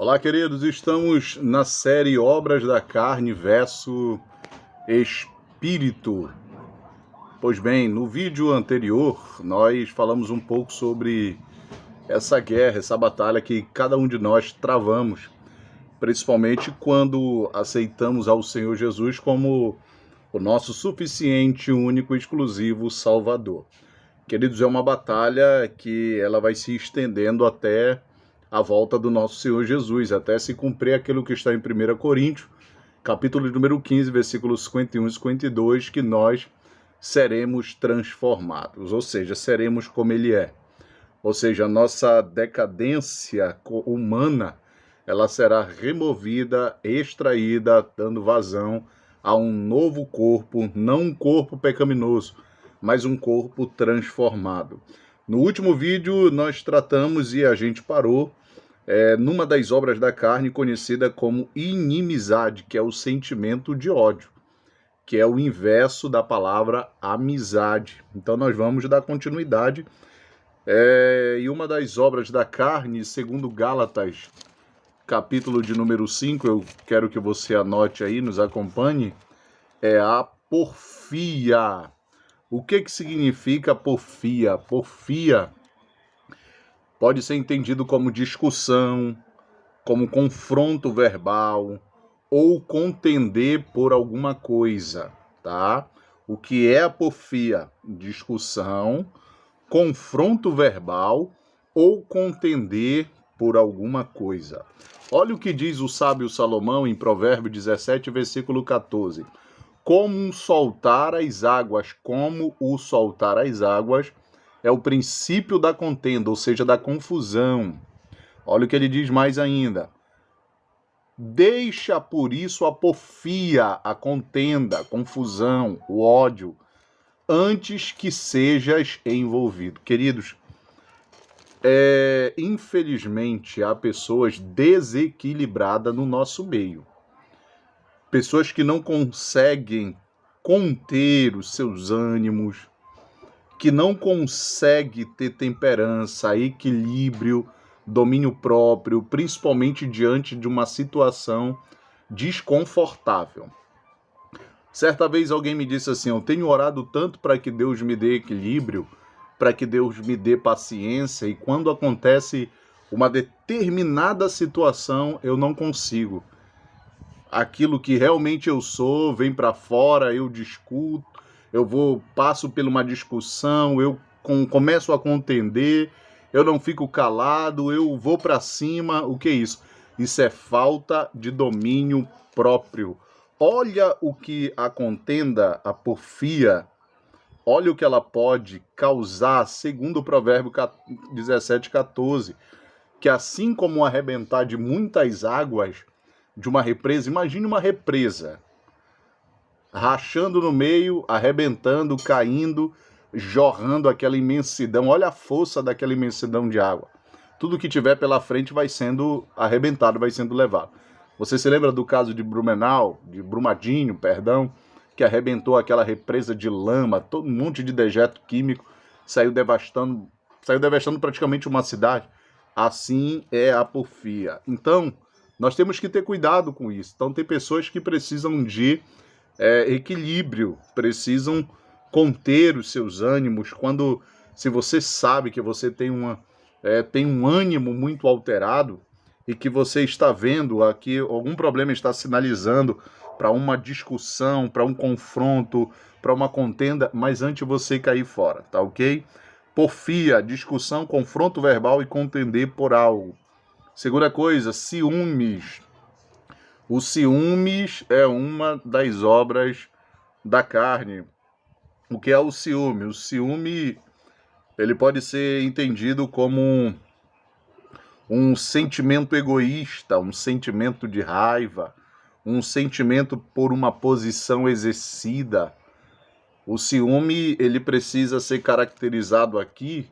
Olá, queridos, estamos na série Obras da Carne versus Espírito. Pois bem, no vídeo anterior nós falamos um pouco sobre essa guerra, essa batalha que cada um de nós travamos, principalmente quando aceitamos ao Senhor Jesus como o nosso suficiente, único e exclusivo Salvador. Queridos, é uma batalha que ela vai se estendendo até a volta do nosso Senhor Jesus, até se cumprir aquilo que está em 1 Coríntios, capítulo número 15, versículos 51 e 52, que nós seremos transformados, ou seja, seremos como Ele é. Ou seja, a nossa decadência humana, ela será removida, extraída, dando vazão a um novo corpo, não um corpo pecaminoso, mas um corpo transformado. No último vídeo nós tratamos e a gente parou numa das obras da carne conhecida como inimizade, que é o sentimento de ódio, que é o inverso da palavra amizade. Então nós vamos dar continuidade. E uma das obras da carne, segundo Gálatas, capítulo de número 5, eu quero que você anote aí, nos acompanhe, é a porfia. O que significa porfia? Porfia pode ser entendido como discussão, como confronto verbal ou contender por alguma coisa, tá? O que é a porfia? Discussão, confronto verbal ou contender por alguma coisa. Olha o que diz o sábio Salomão em Provérbios 17, versículo 14. Como soltar as águas, é o princípio da contenda, ou seja, da confusão. Olha o que ele diz mais ainda. Deixa por isso a porfia, a contenda, a confusão, o ódio, antes que sejas envolvido. Queridos, infelizmente há pessoas desequilibradas no nosso meio. Pessoas que não conseguem conter os seus ânimos, que não conseguem ter temperança, equilíbrio, domínio próprio, principalmente diante de uma situação desconfortável. Certa vez alguém me disse assim, eu tenho orado tanto para que Deus me dê equilíbrio, para que Deus me dê paciência, e quando acontece uma determinada situação, eu não consigo. Aquilo que realmente eu sou vem para fora, eu discuto, passo por uma discussão, eu começo a contender, eu não fico calado, eu vou para cima. O que é isso? Isso é falta de domínio próprio. Olha o que a contenda, a porfia, olha o que ela pode causar, segundo o Provérbio 17, 14, que assim como arrebentar de muitas águas de uma represa, imagine uma represa, rachando no meio, arrebentando, caindo, jorrando aquela imensidão. Olha a força daquela imensidão de água. Tudo que tiver pela frente vai sendo arrebentado, vai sendo levado. Você se lembra do caso de Brumadinho, que arrebentou aquela represa de lama, todo um monte de dejeto químico, saiu devastando praticamente uma cidade. Assim é a porfia. Então, nós temos que ter cuidado com isso. Então, tem pessoas que precisam de equilíbrio, precisam conter os seus ânimos. Se você sabe que você tem um ânimo muito alterado e que você está vendo aqui algum problema está sinalizando para uma discussão, para um confronto, para uma contenda, mas antes você cair fora, tá ok? Porfia, discussão, confronto verbal e contender por algo. Segunda coisa, ciúmes. O ciúmes é uma das obras da carne. O que é o ciúme? O ciúme, ele pode ser entendido como um sentimento egoísta, um sentimento de raiva, um sentimento por uma posição exercida. O ciúme, ele precisa ser caracterizado aqui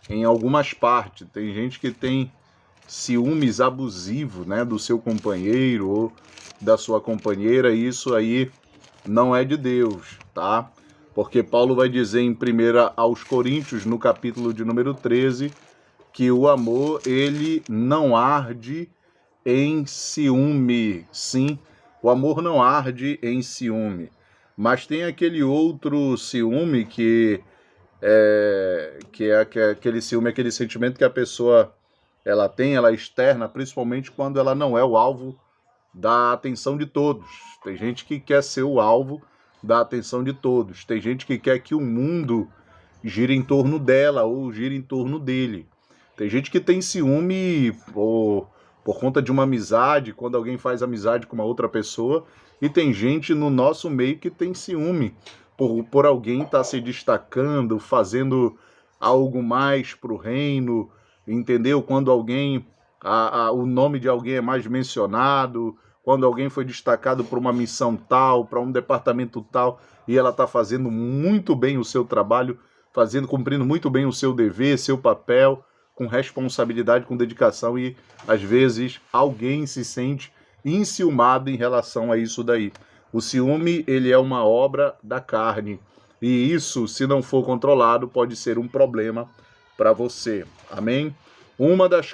em algumas partes. Tem gente que tem ciúmes abusivos, né, do seu companheiro ou da sua companheira, e isso aí não é de Deus, tá? Porque Paulo vai dizer em 1 aos Coríntios, no capítulo de número 13, que o amor, ele não arde em ciúme. Sim, o amor não arde em ciúme. Mas tem aquele outro ciúme que é aquele ciúme, aquele sentimento que a pessoa ela tem, ela externa, principalmente quando ela não é o alvo da atenção de todos. Tem gente que quer ser o alvo da atenção de todos. Tem gente que quer que o mundo gire em torno dela ou gire em torno dele. Tem gente que tem ciúme por conta de uma amizade, quando alguém faz amizade com uma outra pessoa. E tem gente no nosso meio que tem ciúme por alguém estar se destacando, fazendo algo mais para o reino, entendeu? Quando alguém, o nome de alguém é mais mencionado, quando alguém foi destacado para uma missão tal, para um departamento tal, e ela está fazendo muito bem o seu trabalho, cumprindo muito bem o seu dever, seu papel, com responsabilidade, com dedicação, e às vezes alguém se sente enciumado em relação a isso daí. O ciúme, ele é uma obra da carne, e isso, se não for controlado, pode ser um problema para você. Amém? Uma das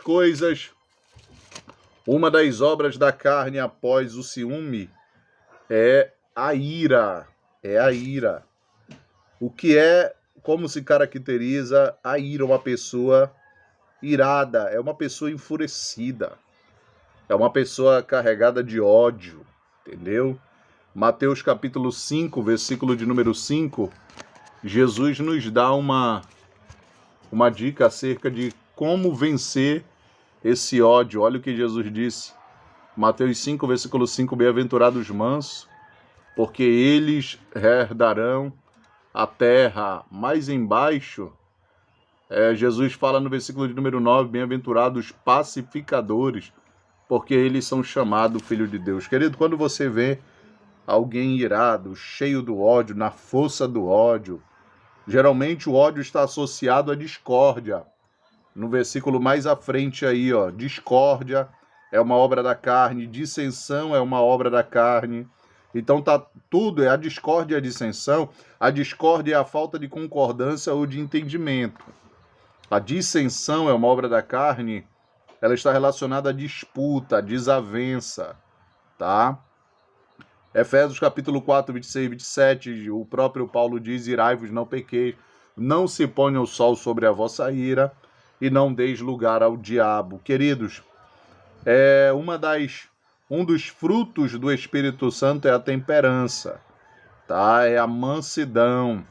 obras da carne após o ciúme é a ira. É a ira. Como se caracteriza a ira? Uma pessoa irada, é uma pessoa enfurecida, é uma pessoa carregada de ódio, entendeu? Mateus capítulo 5, versículo de número 5, Jesus nos dá uma dica acerca de como vencer esse ódio. Olha o que Jesus disse. Mateus 5, versículo 5, bem-aventurados os mansos, porque eles herdarão a terra. Mais embaixo, Jesus fala no versículo de número 9, bem-aventurados os pacificadores, porque eles são chamados filho de Deus. Querido, quando você vê alguém irado, cheio do ódio, na força do ódio, geralmente o ódio está associado à discórdia. No versículo mais à frente aí, discórdia é uma obra da carne, dissensão é uma obra da carne. Então tá tudo, a discórdia e a dissensão. A discórdia é a falta de concordância ou de entendimento. A dissensão é uma obra da carne, ela está relacionada à disputa, à desavença, tá? Efésios capítulo 4, 26 e 27, o próprio Paulo diz, irai-vos, não pequeis, não se ponha o sol sobre a vossa ira e não deis lugar ao diabo. Queridos, um dos frutos do Espírito Santo é a temperança, tá? É a mansidão.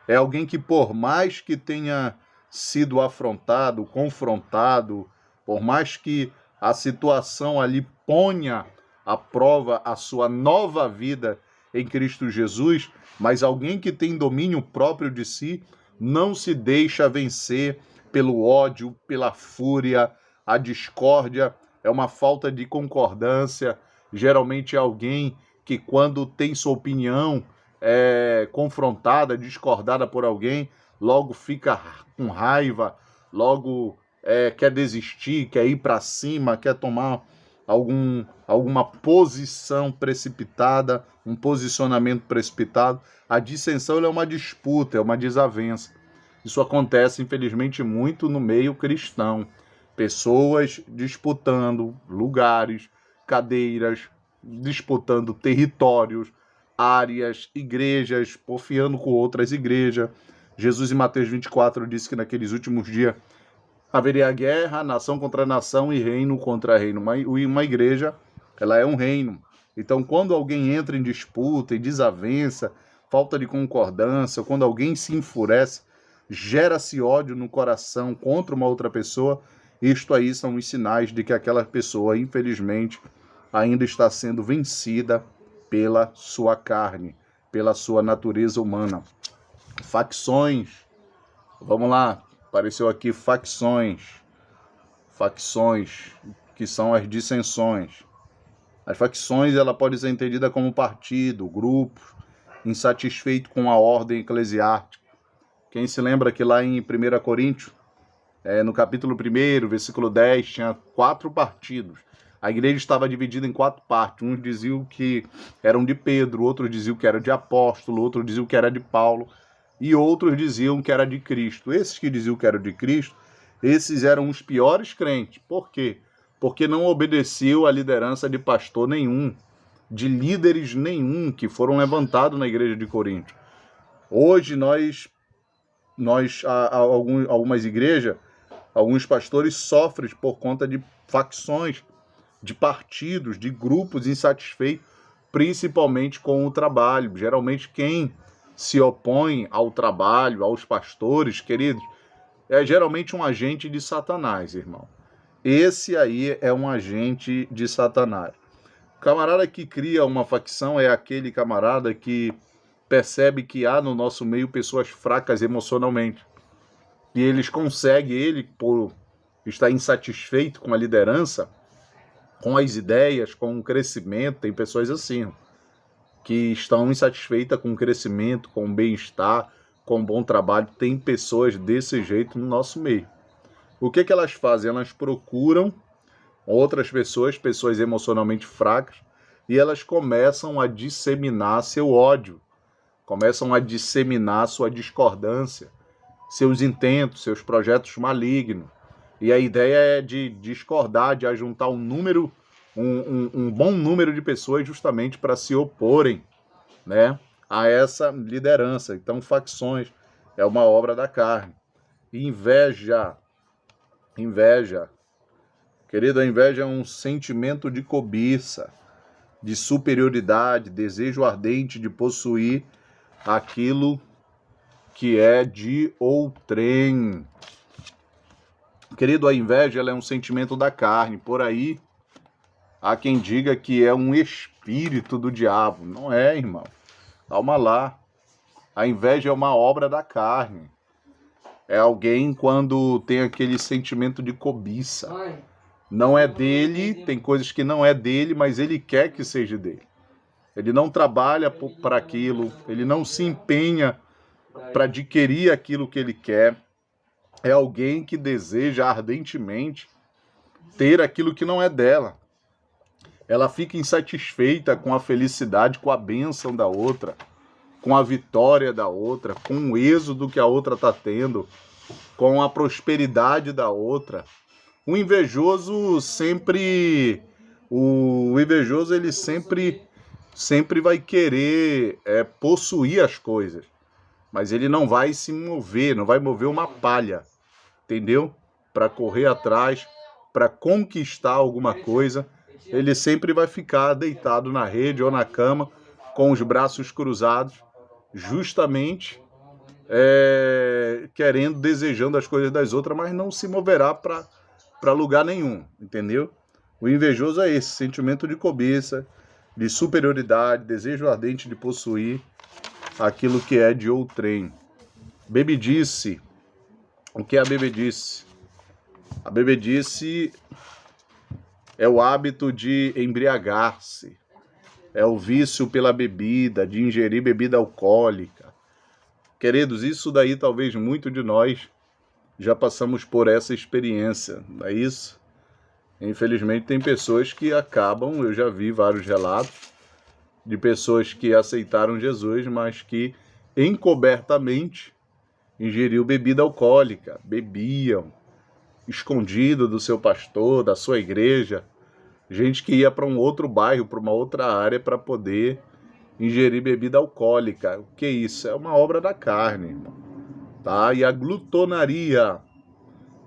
É alguém que, por mais que tenha sido afrontado, confrontado, por mais que a situação ali ponha à prova a sua nova vida em Cristo Jesus, mas alguém que tem domínio próprio de si não se deixa vencer pelo ódio, pela fúria. A discórdia é uma falta de concordância. Geralmente é alguém que, quando tem sua opinião confrontada, discordada por alguém, logo fica com raiva, logo quer desistir, quer ir para cima, quer tomar alguma posição precipitada, um posicionamento precipitado. A dissensão é uma disputa, é uma desavença. Isso acontece, infelizmente, muito no meio cristão. Pessoas disputando lugares, cadeiras, disputando territórios, áreas, igrejas, porfiando com outras igrejas. Jesus em Mateus 24 disse que naqueles últimos dias haveria guerra, nação contra nação e reino contra reino. Uma igreja, ela é um reino. Então, quando alguém entra em disputa, em desavença, falta de concordância, quando alguém se enfurece, gera-se ódio no coração contra uma outra pessoa, isto aí são os sinais de que aquela pessoa, infelizmente, ainda está sendo vencida pela sua carne, pela sua natureza humana. Facções. Vamos lá. Apareceu aqui facções, que são as dissensões. As facções, ela pode ser entendida como partido, grupo, insatisfeito com a ordem eclesiástica. Quem se lembra que lá em 1 Coríntios, no capítulo 1, versículo 10, tinha 4 partidos. A igreja estava dividida em 4 partes. Uns diziam que eram de Pedro, outros diziam que era de apóstolo, outros diziam que era de Paulo, e outros diziam que era de Cristo. Esses que diziam que era de Cristo, esses eram os piores crentes. Por quê? porque não obedeceu à liderança de pastor nenhum, de líderes nenhum que foram levantados na igreja de Corinto. Hoje algumas igrejas, alguns pastores sofrem por conta de facções, de partidos, de grupos insatisfeitos, principalmente com o trabalho. Geralmente quem se opõe ao trabalho, aos pastores, queridos, é geralmente um agente de Satanás, irmão. Esse aí é um agente de Satanás. O camarada que cria uma facção é aquele camarada que percebe que há no nosso meio pessoas fracas emocionalmente. E ele, por estar insatisfeito com a liderança, com as ideias, com o crescimento, tem pessoas assim, que estão insatisfeitas com o crescimento, com o bem-estar, com o bom trabalho. Tem pessoas desse jeito no nosso meio. O que elas fazem? Elas procuram outras pessoas emocionalmente fracas, e elas começam a disseminar seu ódio, começam a disseminar sua discordância, seus intentos, seus projetos malignos. E a ideia é de discordar, de ajuntar um bom número de pessoas justamente para se oporem, né, a essa liderança. Então, facções é uma obra da carne. Inveja. Querido, a inveja é um sentimento de cobiça, de superioridade, desejo ardente de possuir aquilo que é de outrem. Querido, a inveja ela é um sentimento da carne. Por aí, há quem diga que é um espírito do diabo. Não é, irmão. Calma lá. A inveja é uma obra da carne. É alguém quando tem aquele sentimento de cobiça. Não é dele, tem coisas que não é dele, mas ele quer que seja dele. Ele não trabalha para aquilo, ele não se empenha para adquirir aquilo que ele quer. É alguém que deseja ardentemente ter aquilo que não é dela. Ela fica insatisfeita com a felicidade, com a bênção da outra, com a vitória da outra, com o êxodo que a outra está tendo, com a prosperidade da outra. O invejoso ele sempre vai querer possuir as coisas, mas ele não vai se mover, não vai mover uma palha, entendeu? Para correr atrás, para conquistar alguma coisa, ele sempre vai ficar deitado na rede ou na cama, com os braços cruzados, justamente querendo, desejando as coisas das outras, mas não se moverá para lugar nenhum, entendeu? O invejoso é esse, sentimento de cobiça, de superioridade, desejo ardente de possuir aquilo que é de outrem. Bebedice. O que é a bebedice? A bebedice é o hábito de embriagar-se, é o vício pela bebida, de ingerir bebida alcoólica. Queridos, isso daí talvez muito de nós já passamos por essa experiência, não é isso? Infelizmente tem pessoas que acabam, eu já vi vários relatos de pessoas que aceitaram Jesus, mas que encobertamente ingeriu bebida alcoólica, bebiam, escondido do seu pastor, da sua igreja, gente que ia para um outro bairro, para uma outra área para poder ingerir bebida alcoólica. O que é isso? É uma obra da carne, irmão. Tá? E a glutonaria,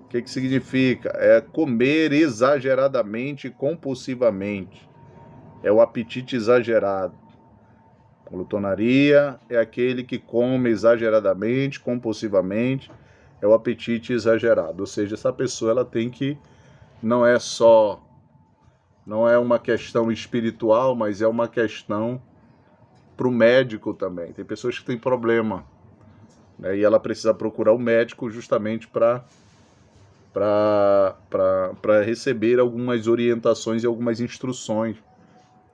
o que significa? É comer exageradamente, compulsivamente. É o apetite exagerado. Glutonaria é aquele que come exageradamente, compulsivamente. É o apetite exagerado. Ou seja, essa pessoa ela tem que, não é uma questão espiritual, mas é uma questão para o médico também. Tem pessoas que têm problema, né, e ela precisa procurar o médico justamente para receber algumas orientações e algumas instruções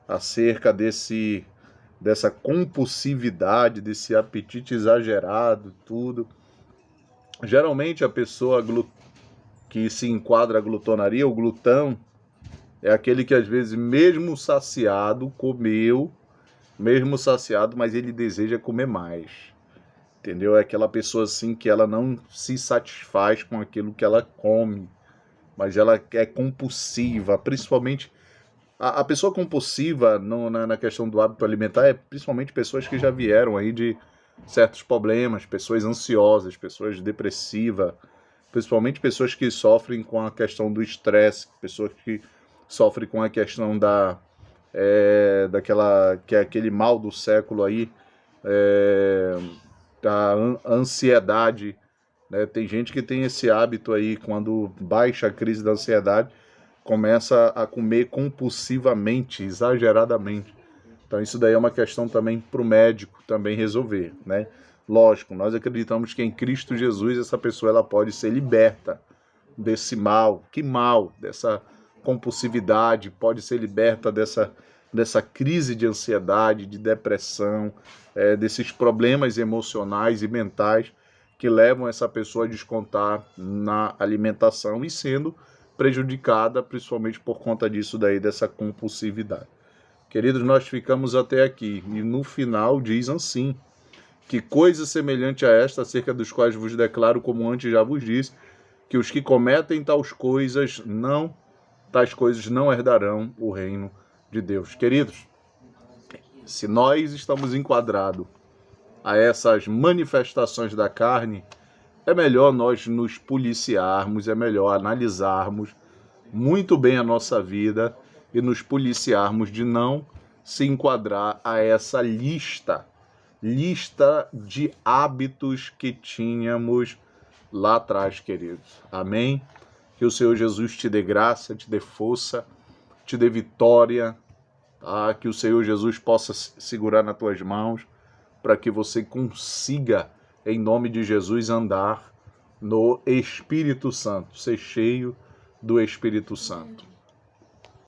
acerca dessa compulsividade, desse apetite exagerado, tudo. Geralmente a pessoa que se enquadra a glutonaria, o glutão, é aquele que às vezes mesmo saciado, comeu, mesmo saciado, mas ele deseja comer mais. Entendeu? É aquela pessoa assim que ela não se satisfaz com aquilo que ela come. mas ela é compulsiva, principalmente a pessoa compulsiva na questão do hábito alimentar é principalmente pessoas que já vieram aí de certos problemas, pessoas ansiosas, pessoas depressivas, principalmente pessoas que sofrem com a questão do estresse, pessoas que sofrem com a questão daquela que é aquele mal do século aí, é, da ansiedade, né? Tem gente que tem esse hábito aí, quando baixa a crise da ansiedade, começa a comer compulsivamente, exageradamente. Então isso daí é uma questão também para o médico também resolver, né? Lógico, nós acreditamos que em Cristo Jesus essa pessoa ela pode ser liberta desse mal. Que mal? Dessa compulsividade, pode ser liberta dessa crise de ansiedade, de depressão, desses problemas emocionais e mentais que levam essa pessoa a descontar na alimentação e sendo prejudicada principalmente por conta disso daí, dessa compulsividade. Queridos, nós ficamos até aqui e no final diz assim: que coisa semelhante a esta, acerca dos quais vos declaro, como antes já vos disse, que os que cometem tais coisas não herdarão o reino de Deus. Queridos, se nós estamos enquadrados a essas manifestações da carne, é melhor nós nos policiarmos, é melhor analisarmos muito bem a nossa vida e nos policiarmos de não se enquadrar a essa lista de hábitos que tínhamos lá atrás, queridos. Amém? Que o Senhor Jesus te dê graça, te dê força, te dê vitória, tá? Que o Senhor Jesus possa segurar nas tuas mãos para que você consiga, em nome de Jesus, andar no Espírito Santo, ser cheio do Espírito Santo.